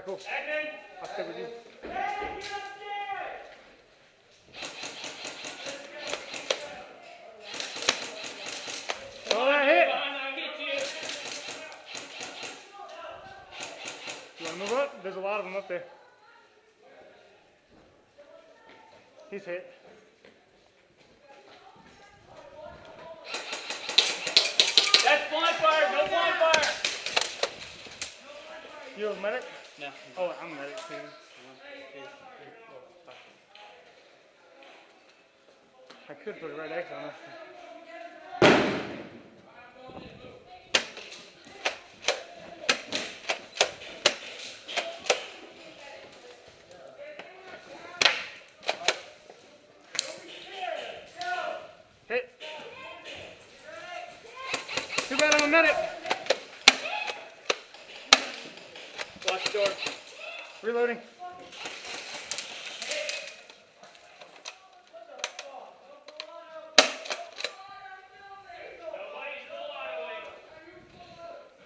cool. I'll stay with you. Oh, that hit. You want to move up? There's a lot of them up there. He's hit. That's blind fire, no blind fire. You a medic? No. Oh, I'm a medic too. I could put a red X on it. Hit. Too bad I'm a medic. Watch the door. Reloading.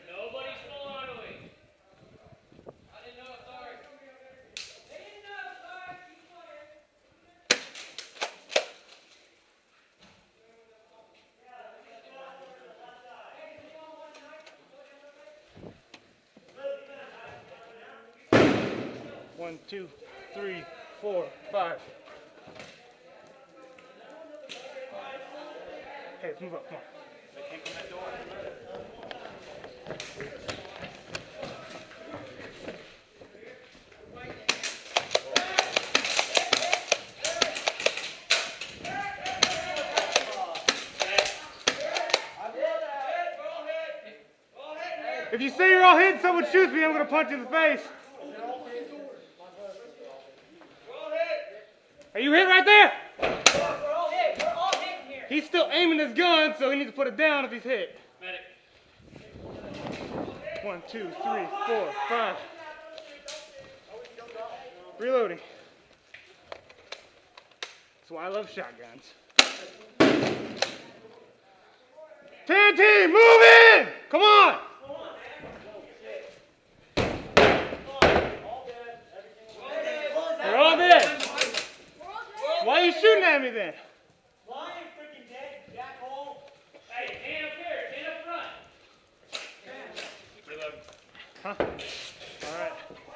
Nobody's full autoing. I didn't know, sorry. One, two, three, 4, 5. Hey, let's move up. Come on. They can't come that door. If you say you're all hit and someone shoots me, I'm going to punch you in the face. Are you hit right there? We're all hit. We're all hit here. He's still aiming his gun, so he needs to put it down if he's hit. Medic. 1, 2, 3, 4, 5. Reloading. That's why I love shotguns. 10 team, move in! Come on! They're all dead. Why are you shooting at me then? Lion freaking dead, jackhole. Hey, 10 up here, 10 up front. Huh? Alright.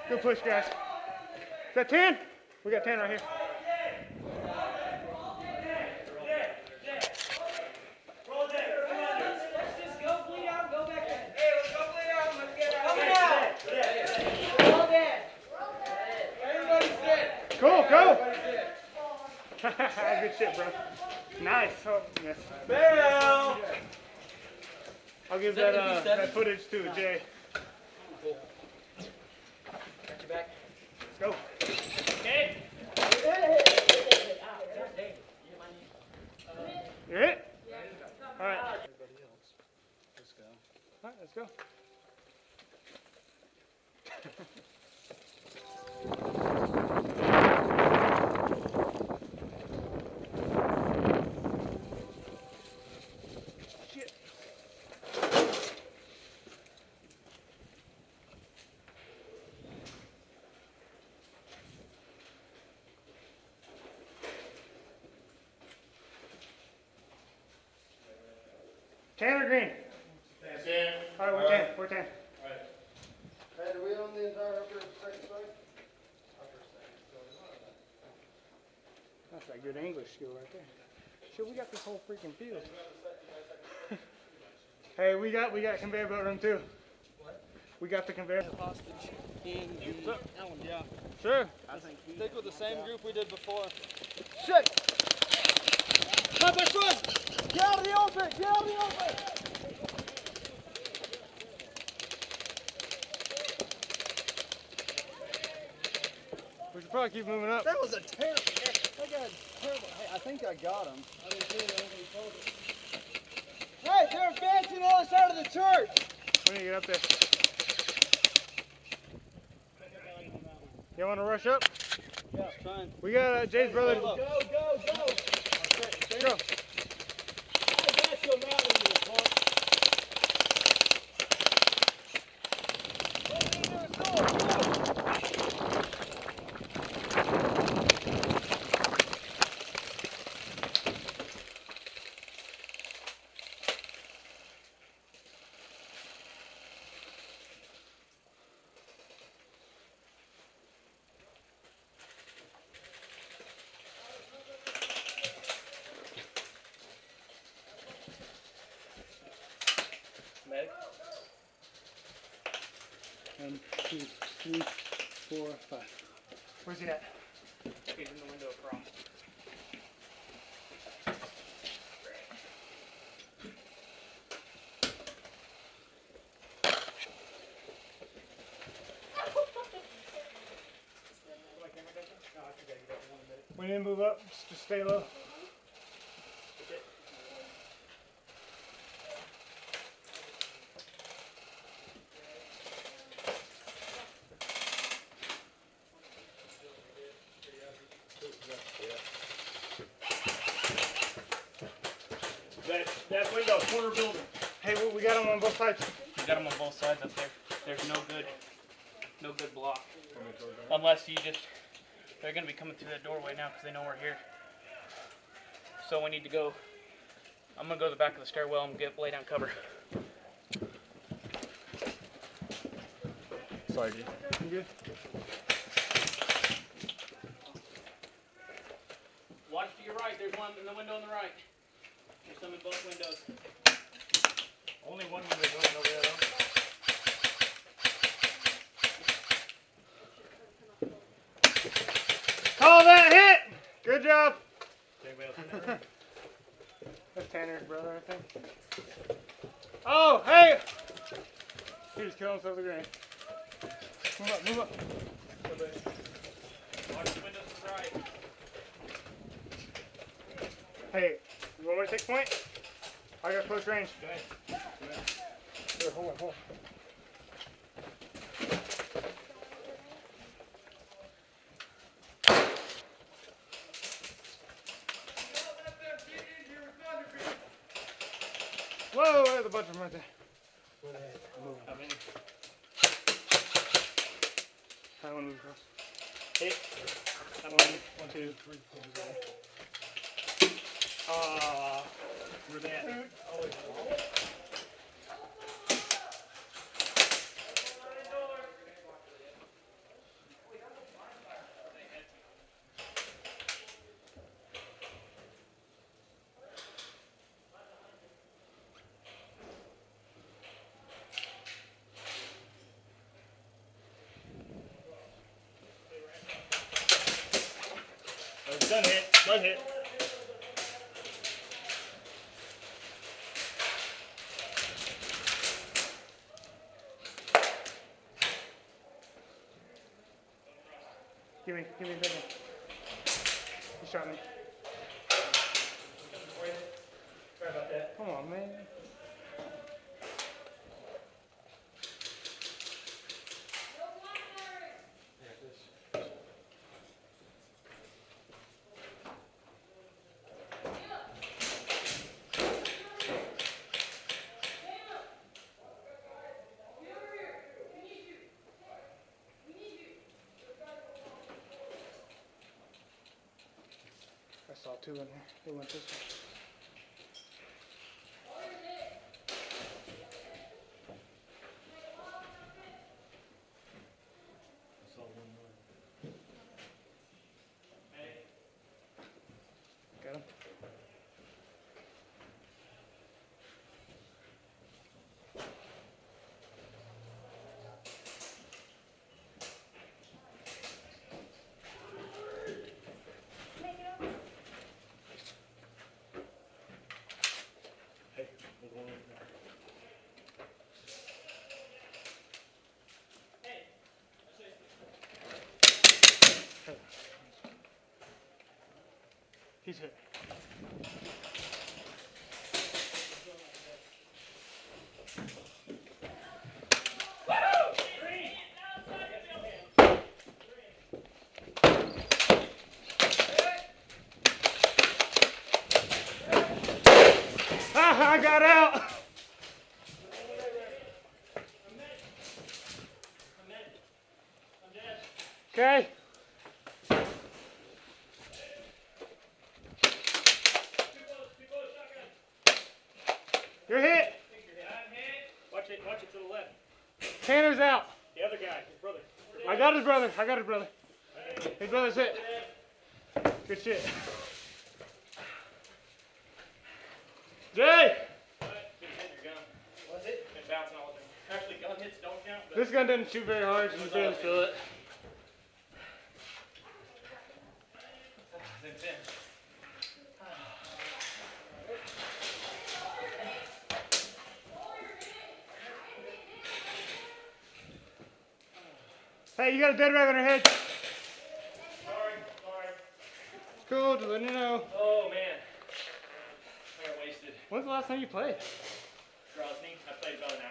Good push, guys. Is that 10? We got 10 right here. Let's just go bleed out and go back in. Hey, let's go bleed out and let's get out. Coming out. We're all dead. Everybody's dead. Cool, go! Good shit, bro. Nice. Oh, yes. Bell. I'll give that footage to Jay. Cool. Got your back. Let's go. Okay. You hit? Alright. Everybody else. Let's go. Alright, let's go. Shit. Tan or green? Alright, we're 10. We're 10. Hey, do we own the entire upper second side? That's that good English skill right there. Shit, we got this whole freaking field. Hey, we got conveyor belt room too. What? We got the conveyor. Hostage in the element. Yeah. Sure. Stick with the same group we did before. Shit! Front by front! Get out of the open! Get out of the open! We should probably keep moving up. That was a terrible. That guy's terrible. Hey, I think I got him. I didn't see it. Hey, they're advancing on the other side of the church. We need to get up there. You want to rush up? Yeah, trying. We got Jay's brother. Go, go, go! Go. I got you, mountain, you punk. What are you doing? Go, go! 3, 4, 5. Where's he at? He's in the window across. We need to move up, just stay low. That window, corner building. Hey, we got them on both sides. We got them on both sides up there. There's no good block. Unless you just, they're going to be coming through that doorway now because they know we're here. So we need to go, I'm going to go to the back of the stairwell and lay down cover. Sorry, dude. You good? Watch to your right. There's one in the window on the right. There's some in both windows. Only one window going over there, though. Call that hit! Good job! That's Tanner's brother, I think. Oh, hey! He just killed himself with a grenade. Move up, move up. Watch the windows to the right. Hey, you want me to take point? I got close range. Okay. Here, hold on, hold on. Whoa, there's a bunch of them right there. How many? I want to move across. Hit. 1, 2, 3, 4. Where they at? Done hit, done hit. Give me a second. He shot me. Sorry about that. Come on, man. I saw two in there. They went this way. Got him. He's hit. Ah, I got out. Okay. You're hit. Watch it to the left. Tanner's out. The other guy, his brother. I got his brother. I got his brother. His brother's hit. Good shit. Jay! What's it? Been bouncing all the time. Actually, gun hits don't count, but This gun doesn't shoot very hard, so you barely feel it. Hey, you got a dead rag on your head. Sorry. It's cool, just letting you know. Oh man, I got wasted. When's the last time you played? Drosny, I played about an hour.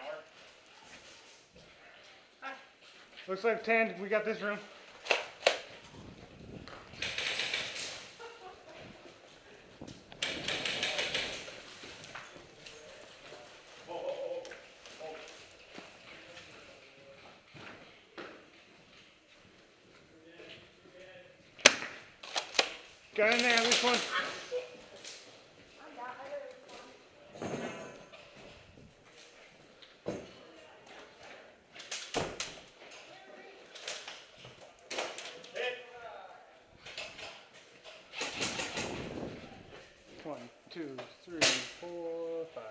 Looks like 10. We got this room. Got in there, at least one. One, two, three, 4, 5.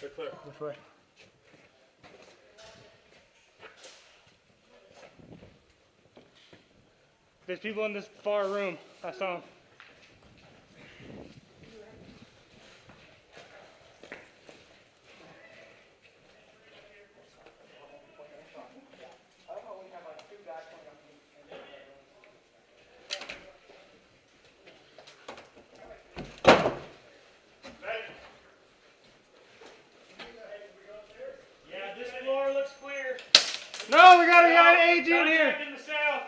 They're clear. Which way? There's people in this far room. I saw them. Yeah, this floor looks clear. No, we got an AG in here. Contact in the south.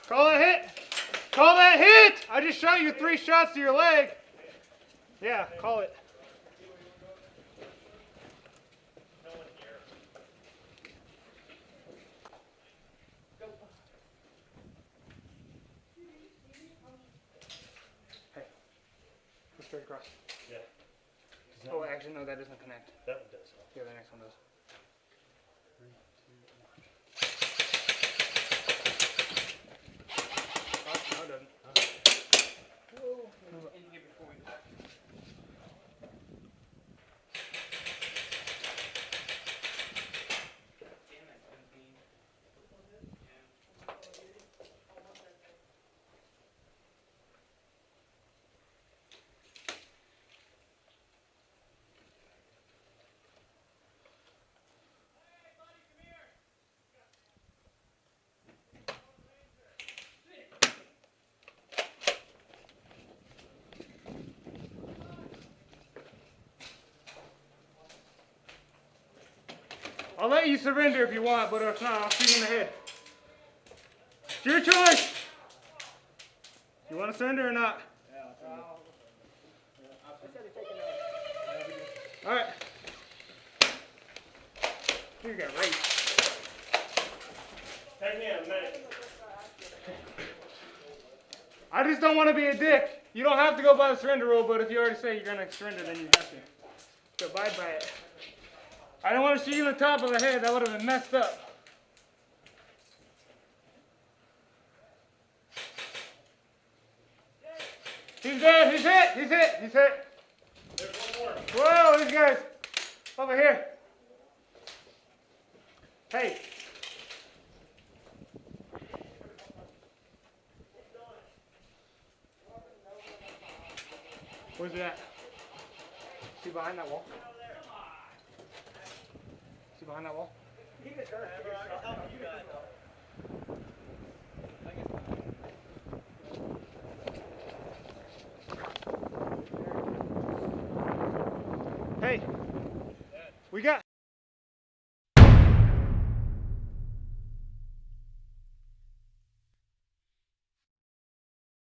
Call that hit. Call that hit. I just shot you 3 shots to your leg. Yeah, call it. No one here. Hey, go straight across. Yeah. Oh, actually, no, that doesn't connect. That one does. Yeah, the next one does. Oh, no, it doesn't. In here before we go. Damn it, Bean. I'll let you surrender if you want, but if not, I'll shoot you in the head. It's your choice. You want to surrender or not? All right. You got raped. Take me a minute. I just don't want to be a dick. You don't have to go by the surrender rule, but if you already say you're going to surrender, then you have to. So abide by it. I don't want to shoot you in the top of the head. That would have been messed up. He's dead. He's hit. He's hit. He's hit. There's one more. Whoa, these guys. Over here. Hey. Where's he at? Is he behind that wall? Is he behind that wall? Hey, we got